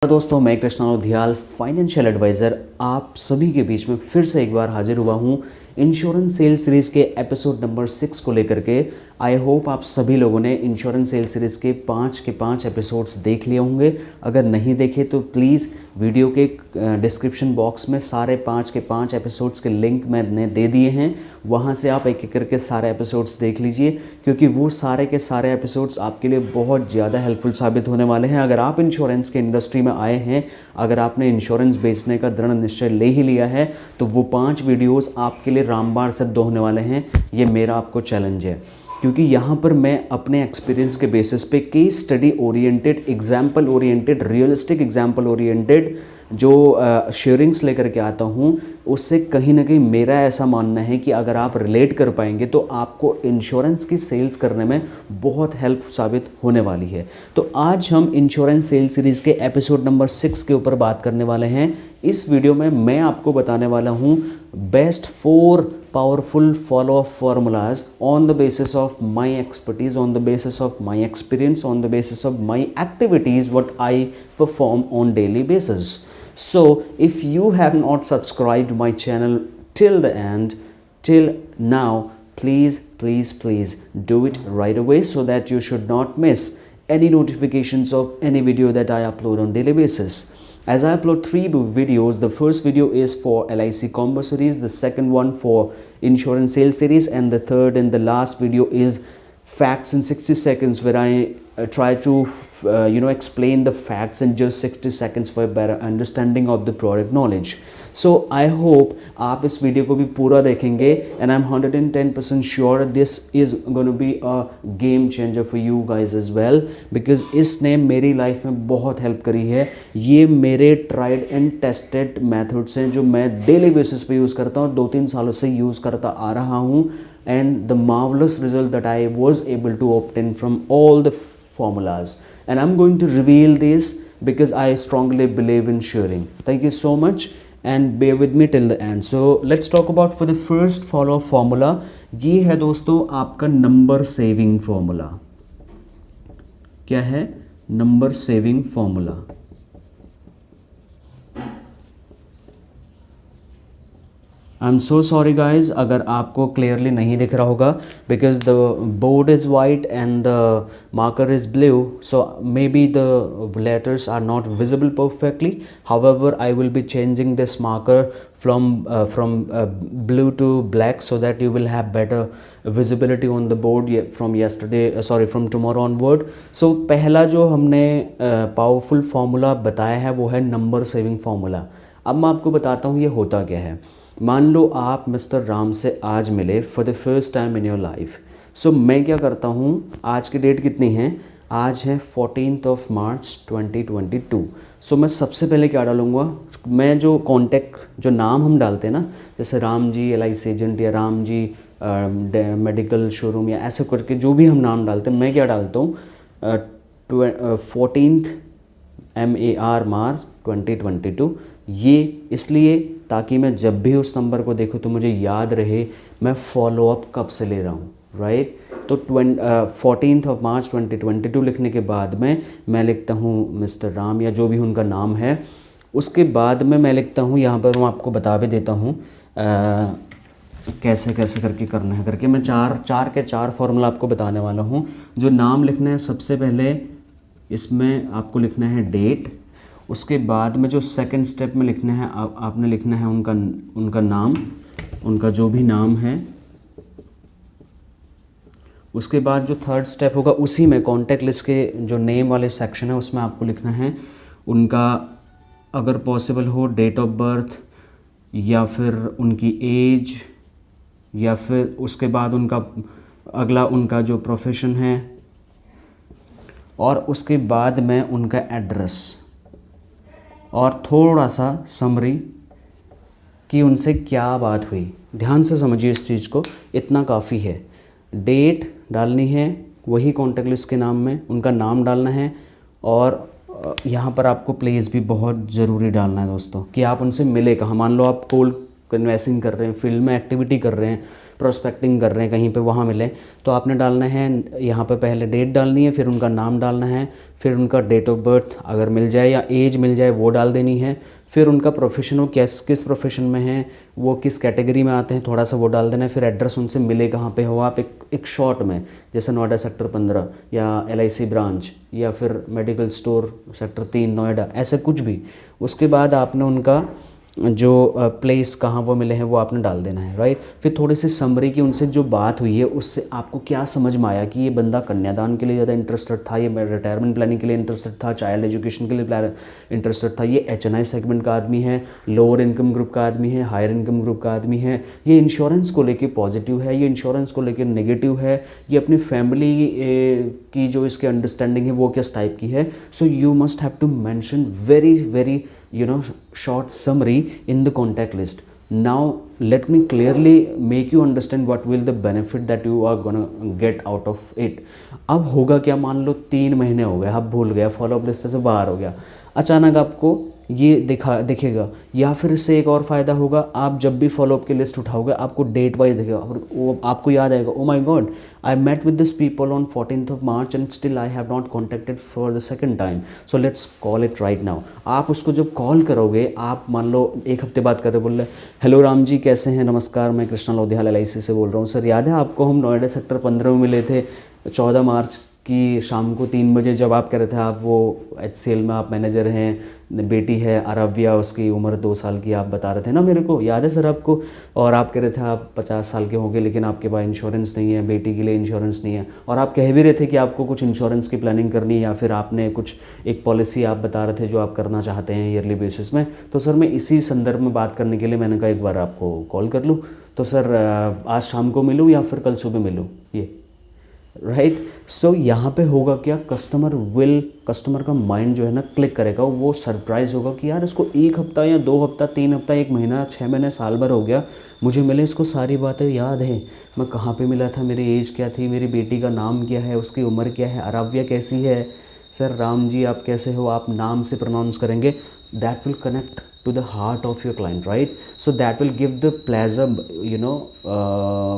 दोस्तों, मैं Krishna उधियाल financial adviser आप सभी के बीच में फिर से एक बार हाजिर हुआ हूँ इंश्योरेंस सेल्स सीरीज़ के एपिसोड नंबर 6 को लेकर के। आई होप आप सभी लोगों ने इंश्योरेंस सेल्स सीरीज़ के 5 एपिसोड्स देख लिए होंगे। अगर नहीं देखे तो प्लीज़ वीडियो के डिस्क्रिप्शन बॉक्स में सारे 5 एपिसोड्स के लिंक मैंने दे दिए हैं, वहाँ से आप एक एक करके सारे एपिसोड्स देख लीजिए, क्योंकि वो सारे के सारे एपिसोड्स आपके लिए बहुत ज़्यादा हेल्पफुल साबित होने वाले हैं। अगर आप इंश्योरेंस के इंडस्ट्री में आए हैं, अगर आपने इंश्योरेंस बेचने का दृढ़ निश्चय ले ही लिया है, तो वो 5 वीडियोस आपके लिए रामबाण सिद्ध होने वाले हैं। ये मेरा आपको चैलेंज है, क्योंकि यहाँ पर मैं अपने एक्सपीरियंस के बेसिस पे case study oriented, example oriented, realistic example oriented जो शेयरिंग्स लेकर के आता हूँ, उससे कहीं ना कहीं मेरा ऐसा मानना है कि अगर आप रिलेट कर पाएंगे तो आपको इंश्योरेंस की सेल्स करने में बहुत हेल्प साबित होने वाली है। तो आज हम इंश्योरेंस सेल्स सीरीज़ के एपिसोड नंबर 6 के ऊपर बात करने वाले हैं। इस वीडियो में मैं आपको बताने वाला हूँ best 4 powerful follow-up formulas on the basis of my expertise, on the basis of my experience, on the basis of my activities what I perform on daily basis. So if you have not subscribed my channel till the end, till now, please do it right away so that you should not miss any notifications of any video that I upload on daily basis. As I upload 3 videos, the first video is for LIC combo series, the second one for insurance sales series, and the third and the last video is facts in 60 seconds, where I try to explain the facts in just 60 seconds for a better understanding of the product knowledge. So I hope आप इस video को भी पूरा देखेंगे, and I'm 110% sure this is going to be a game changer for you guys as well, because इसने मेरी life में बहुत हेल्प करी है। ये मेरे ट्राइड एंड टेस्टेड मेथड्स हैं जो मैं डेली बेसिस पे यूज़ करता हूँ, 2-3 सालों से यूज़ करता आ रहा हूँ, and the marvelous result that I was able to obtain from all the formulas, and I'm going to reveal this because I strongly believe in sharing. Thank you so much and bear with me till the end. So let's talk about for the first follow-up formula. ये है दोस्तों आपका number saving formula. क्या है? Number saving formula. I am so sorry guys अगर आपको clearly नहीं दिख रहा होगा, because the board is white and the marker is blue, so may be the letters are not visible perfectly. However, I will be changing this marker from blue to black so that you will have better visibility on the board from tomorrow onward. So पहला जो हमने powerful formula बताया है वो है number saving formula. अब मैं आपको बताता हूँ ये होता क्या है. मान लो आप मिस्टर राम से आज मिले for the first time in your life. So मैं क्या करता हूँ, आज की डेट कितनी है? आज है 14 मार्च 2022. सो मैं सबसे पहले क्या डालूँगा, मैं जो कॉन्टैक्ट जो नाम हम डालते हैं ना, जैसे राम जी LIC एजेंट या राम जी मेडिकल शोरूम या ऐसे करके जो भी हम नाम डालते हैं, मैं क्या डालता हूँ 14 मार्च 2022. ये इसलिए ताकि मैं जब भी उस नंबर को देखूँ तो मुझे याद रहे मैं फॉलोअप कब से ले रहा हूँ, राइट. तो 14 मार्च 2022 लिखने के बाद में मैं लिखता हूँ मिस्टर राम या जो भी उनका नाम है. उसके बाद में मैं लिखता हूँ, यहाँ पर मैं आपको बता भी देता हूँ कैसे कैसे करके करना है करके. मैं चार के चार फार्मूला आपको बताने वाला हूँ. जो नाम लिखना है, सबसे पहले इसमें आपको लिखना है डेट. उसके बाद में जो सेकंड स्टेप में लिखना है, आपने लिखना है उनका नाम, उनका जो भी नाम है. उसके बाद जो थर्ड स्टेप होगा उसी में कॉन्टैक्ट लिस्ट के जो नेम वाले सेक्शन है उसमें आपको लिखना है उनका, अगर पॉसिबल हो, डेट ऑफ बर्थ या फिर उनकी एज, या फिर उसके बाद उनका अगला उनका जो प्रोफेशन है, और उसके बाद में उनका एड्रेस और थोड़ा सा समरी कि उनसे क्या बात हुई. ध्यान से समझिए इस चीज़ को, इतना काफ़ी है. डेट डालनी है वही कॉन्टैक्ट लिस्ट के नाम में, उनका नाम डालना है, और यहाँ पर आपको प्लेस भी बहुत ज़रूरी डालना है दोस्तों कि आप उनसे मिले कहाँ. मान लो आप कोल्ड कन्वेंसिंग कर रहे हैं, फील्ड में एक्टिविटी कर रहे हैं, प्रोस्पेक्टिंग कर रहे हैं कहीं पे, वहाँ मिले, तो आपने डालना है यहाँ पे पहले डेट डालनी है, फिर उनका नाम डालना है, फिर उनका डेट ऑफ बर्थ अगर मिल जाए या एज मिल जाए वो डाल देनी है, फिर उनका प्रोफेशन, वो किस प्रोफेशन में हैं, वो किस कैटेगरी में आते हैं, थोड़ा सा वो डाल देना है, फिर एड्रेस उनसे मिले कहाँ पे हो आप, एक शॉर्ट में, जैसे नोएडा सेक्टर 15 या LIC ब्रांच या फिर मेडिकल स्टोर सेक्टर 3 नोएडा, ऐसे कुछ भी। उसके बाद आपने उनका जो प्लेस कहाँ वो मिले हैं वो आपने डाल देना है, राइट। फिर थोड़ी सी समरी की उनसे जो बात हुई है उससे आपको क्या समझ में आया कि ये बंदा कन्यादान के लिए ज़्यादा इंटरेस्टेड था, ये रिटायरमेंट प्लानिंग के लिए इंटरेस्टेड था, चाइल्ड एजुकेशन के लिए इंटरेस्टेड था, ये HNI सेगमेंट का आदमी है, लोअर इनकम ग्रुप का आदमी है, हायर इनकम ग्रुप का आदमी है, ये इंश्योरेंस को लेके पॉजिटिव है, ये इंश्योरेंस को लेके नेगेटिव है, ये अपनी फैमिली की जो इसके अंडरस्टैंडिंग है वो किस टाइप की है। So you must have to mention very short summary in the contact list. Now let me clearly make you understand what will the benefit that you are gonna get out of it. अब होगा क्या, मान लो 3 महीने हो गए, आप भूल गया, फॉलोअप लिस्ट से बाहर हो गया, अचानक आपको ये दिखेगा। या फिर इससे एक और फ़ायदा होगा, आप जब भी फॉलोअप की लिस्ट उठाओगे आपको डेट वाइज दिखेगा और वो आपको याद आएगा, oh my god I met with this people on 14th March and still I have not contacted for the second time, so let's call it right now. आप उसको जब कॉल करोगे, आप मान लो 1 हफ्ते बाद करते बोल रहे, हेलो राम जी कैसे हैं, नमस्कार मैं कृष्णा लोधियाल LIC से बोल रहा हूँ, सर याद है आपको हम नोएडा सेक्टर 15 में मिले थे 14 मार्च की शाम को 3 बजे, जब आप कह रहे थे आप वो HCL में आप मैनेजर हैं, बेटी है अरव्या, उसकी उम्र 2 साल की, आप बता रहे थे ना मेरे को, याद है सर आपको, और आप कह रहे थे आप 50 साल के होंगे लेकिन आपके पास इंश्योरेंस नहीं है, बेटी के लिए इंश्योरेंस नहीं है, और आप कह भी रहे थे कि आपको कुछ इंश्योरेंस की प्लानिंग करनी है या फिर आपने कुछ एक पॉलिसी आप बता रहे थे जो आप करना चाहते हैं ईयरली बेसिस में। तो सर मैं इसी संदर्भ में बात करने के लिए मैंने कहा एक बार आपको कॉल कर लूँ, तो सर आज शाम को मिलूँ या फिर कल सुबह मिलूँ, ये राइट। सो यहाँ पे होगा क्या, कस्टमर का माइंड जो है ना क्लिक करेगा, वो सरप्राइज होगा कि यार इसको 1 हफ्ता या 2 हफ्ता 3 हफ्ता 1 महीना 6 महीने साल भर हो गया मुझे मिले, इसको सारी बातें याद है, मैं कहाँ पे मिला था, मेरी एज क्या थी, मेरी बेटी का नाम क्या है, उसकी उम्र क्या है, अराव्या कैसी है, सर राम जी आप कैसे हो, आप नाम से प्रोनाउंस करेंगे, that will connect to the heart of your client, right? So that will give the pleasure,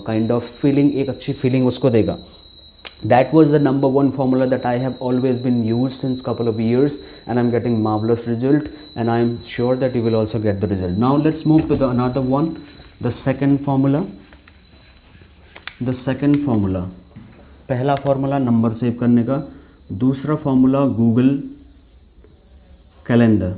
kind of feeling, एक अच्छी feeling उसको देगा। That was the number 1 formula that I have always been used since couple of years and I'm getting marvelous result and I'm sure that you will also get the result. Now let's move to the another one, the second formula. पहला formula number save करने का, दूसरा formula Google calendar.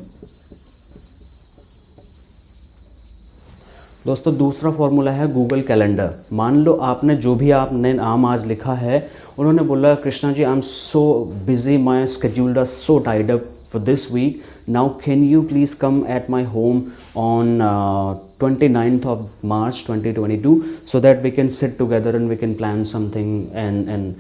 दोस्तों दूसरा formula है Google calendar. मान लो आपने जो भी आपने नाम आज लिखा है, उन्होंने बोला Krishna ji I am so busy, my scheduled are so tied up for this week, now can you please come at my home on 29th of March 2022 so that we can sit together and we can plan something and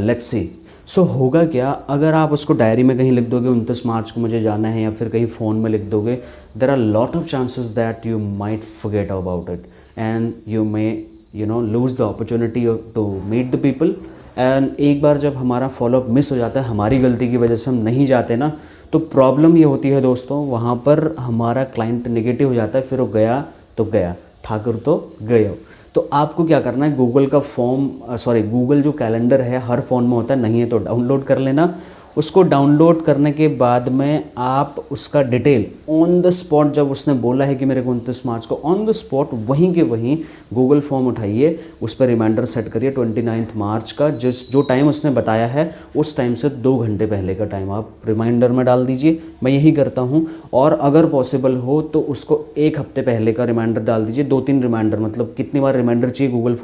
let's see. सो होगा क्या, अगर आप उसको diary में कहीं लिख दोगे 29 मार्च को मुझे जाना है, या फिर कहीं फ़ोन में लिख दोगे, there are lot of chances that you might forget about it and you may lose the opportunity to meet the people. And एक बार जब हमारा फॉलोअप मिस हो जाता है, हमारी गलती की वजह से हम नहीं जाते ना, तो प्रॉब्लम ये होती है दोस्तों, वहाँ पर हमारा क्लाइंट नेगेटिव हो जाता है, फिर वो गया तो गया, ठाकुर तो गए हो। तो आपको क्या करना है, गूगल का गूगल जो कैलेंडर है हर फ़ोन में होता है, नहीं है तो डाउनलोड कर लेना। उसको डाउनलोड करने के बाद में आप उसका डिटेल ऑन द स्पॉट, जब उसने बोला है कि मेरे को 29 मार्च को, ऑन द स्पॉट वहीं के वहीं गूगल फॉर्म उठाइए, उस पर रिमाइंडर सेट करिए 29 मार्च का, जो टाइम उसने बताया है उस टाइम से 2 घंटे पहले का टाइम आप रिमाइंडर में डाल दीजिए। मैं यही करता हूँ, और अगर पॉसिबल हो तो उसको 1 हफ्ते पहले का रिमाइंडर डाल दीजिए, 2-3 रिमाइंडर, मतलब कितनी बार रिमाइंडर चाहिए, गूगल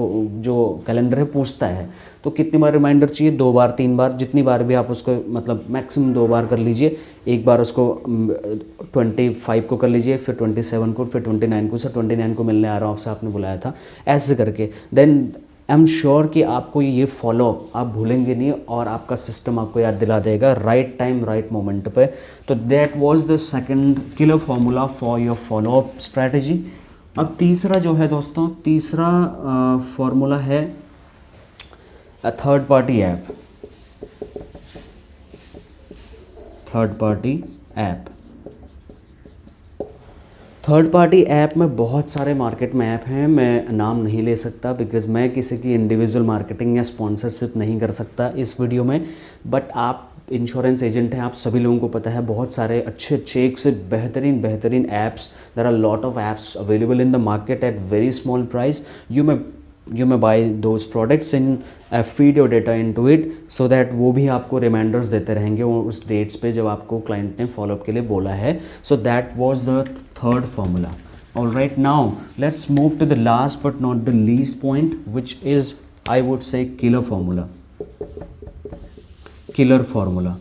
जो कैलेंडर है पूछता है, तो कितनी बार रिमाइंडर चाहिए, 2 बार 3 बार, जितनी बार भी आप उसको, मतलब मैक्सिमम 2 बार कर लीजिए। एक बार उसको 25 को कर लीजिए, फिर 27 को, फिर 29 को, सर 29 को मिलने आ रहा हूँ आपसे, आपने बुलाया था, ऐसे करके। देन आई एम श्योर कि आपको ये फॉलो आप भूलेंगे नहीं और आपका सिस्टम आपको याद दिला देगा राइट टाइम राइट मोमेंट पे। तो that was the second killer formula for your follow up strategy. अब तीसरा जो है दोस्तों, तीसरा फार्मूला है third party app. Third party app में बहुत सारे मार्केट में ऐप हैं, मैं नाम नहीं ले सकता बिकॉज़ मैं किसी की इंडिविजुअल मार्केटिंग या स्पॉन्सरशिप नहीं कर सकता इस वीडियो में। बट आप इंश्योरेंस एजेंट हैं, आप सभी लोगों को पता है बहुत सारे अच्छे अच्छे एक से बेहतरीन apps, there are lot of apps available in the market at very small price. you may buy those products and feed your data into it so that वो भी आपको रिमाइंडर्स देते रहेंगे उस डेट्स पे जब आपको क्लाइंट ने फॉलोअप के लिए बोला है। So that was the third formula. Alright, now let's move to the last but not the least point, which is I would say killer formula. Killer formula.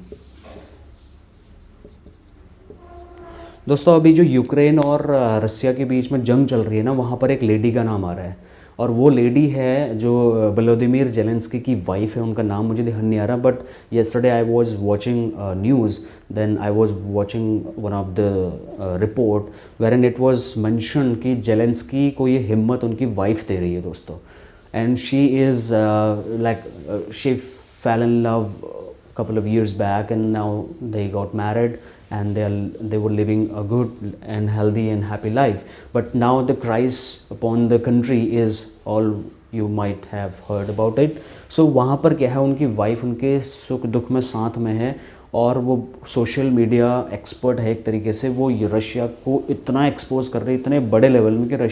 दोस्तों अभी जो यूक्रेन और रसिया के बीच में जंग चल रही है ना, वहाँ पर एक लेडी का नाम आ रहा है और वो लेडी है जो व्लादिमीर जेलेंस्की की वाइफ है। उनका नाम मुझे ध्यान नहीं आ रहा, but yesterday I was watching news, then I was watching one of the report where and it was mention कि जेलेंस्की को ये हिम्मत उनकी वाइफ दे रही है दोस्तों। And she is like she fell in love couple of years back and now they got married and they were living a good and healthy and happy life. But now the crisis upon the country is all you might have heard about it. So वहाँ पर क्या है, उनकी wife उनके सुख दुख में साथ में है और वो सोशल मीडिया एक्सपर्ट है एक तरीके से। वो रशिया को इतना एक्सपोज कर रही है इतने बड़े लेवल में कि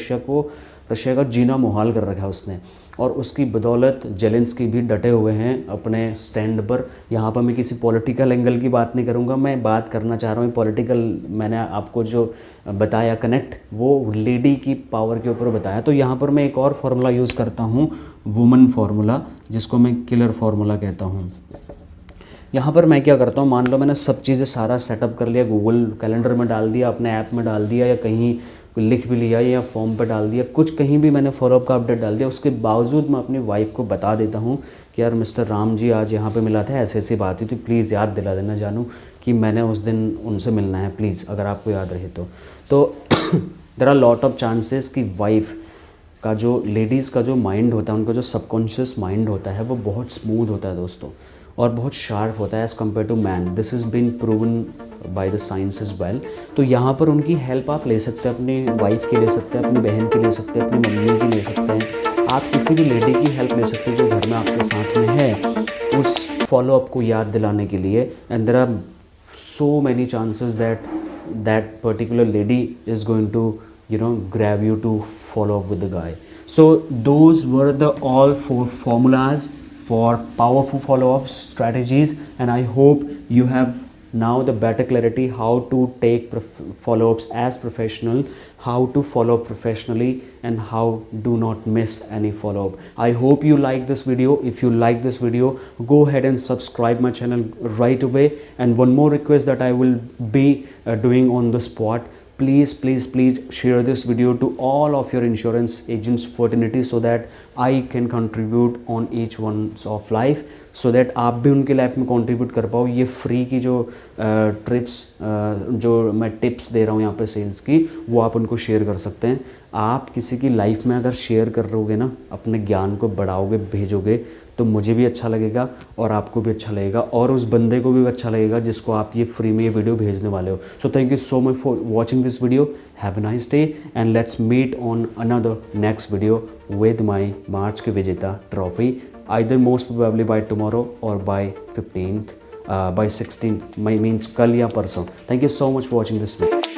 रशिया का जीना मुहाल कर रखा है उसने, और उसकी बदौलत जेलेंस्की भी डटे हुए हैं अपने स्टैंड पर। यहाँ पर मैं किसी पॉलिटिकल एंगल की बात नहीं करूँगा, मैं बात करना चाह रहा हूँ पॉलिटिकल, मैंने आपको जो बताया कनेक्ट वो लेडी की पावर के ऊपर बताया। तो यहाँ पर मैं एक और फार्मूला यूज़ करता हूँ, वुमन फार्मूला, जिसको मैं किलर फार्मूला कहता हूँ। यहाँ पर मैं क्या करता हूँ, मान लो मैंने सब चीज़ें सारा सेटअप कर लिया, गूगल कैलेंडर में डाल दिया, अपने ऐप में डाल दिया, या कहीं लिख भी लिया या फॉर्म पर डाल दिया, कुछ कहीं भी मैंने फॉलोअप का अपडेट डाल दिया। उसके बावजूद मैं अपनी वाइफ को बता देता हूँ कि यार मिस्टर राम जी आज यहाँ पे मिला था, ऐसी ऐसी बात हुई थी, प्लीज़ याद दिला देना जानू कि मैंने उस दिन उनसे मिलना है प्लीज़, अगर आपको याद रहे तो there are lot of chances कि वाइफ का जो लेडीज़ का जो माइंड होता है, उनका जो सबकॉन्शियस माइंड होता है वो बहुत स्मूथ होता है दोस्तों, और बहुत शार्प होता है as compare to man. This is been proven by the science as well. तो यहाँ पर उनकी हेल्प आप ले सकते हैं, अपनी वाइफ की ले सकते हैं, अपनी बहन की ले सकते हैं, अपनी मम्मी की ले सकते हैं, आप किसी भी लेडी की हेल्प ले सकते हैं जो घर में आपके साथ में है, उस फॉलोअप को याद दिलाने के लिए। And there are so many chances that particular lady is going to grab you to follow up with the guy. So those were the all 4 formulas for powerful follow-up strategies, and I hope you have now the better clarity how to take follow-ups as professional, how to follow up professionally, and how do not miss any follow-up. I hope you like this video. If you like this video, go ahead and subscribe my channel right away. And one more request that I will be doing on the spot, please share this video to all of your insurance agents fraternity so that I can contribute on each one's of life, so that आप भी उनके life में contribute कर पाओ। ये free की जो जो मैं टिप्स दे रहा हूँ यहाँ पे सेल्स की, वो आप उनको शेयर कर सकते हैं। आप किसी की लाइफ में अगर शेयर कर रहोगे ना, अपने ज्ञान को बढ़ाओगे, भेजोगे, तो मुझे भी अच्छा लगेगा और आपको भी अच्छा लगेगा और उस बंदे को भी अच्छा लगेगा जिसको आप ये फ्री में ये वीडियो भेजने वाले हो। So thank you so much for watching this video. Have a nice day and let's meet on another next video with my March के विजेता trophy, either most probably by tomorrow or by 15th, by 16th, means कल या परसों। Thank you so much for watching this video.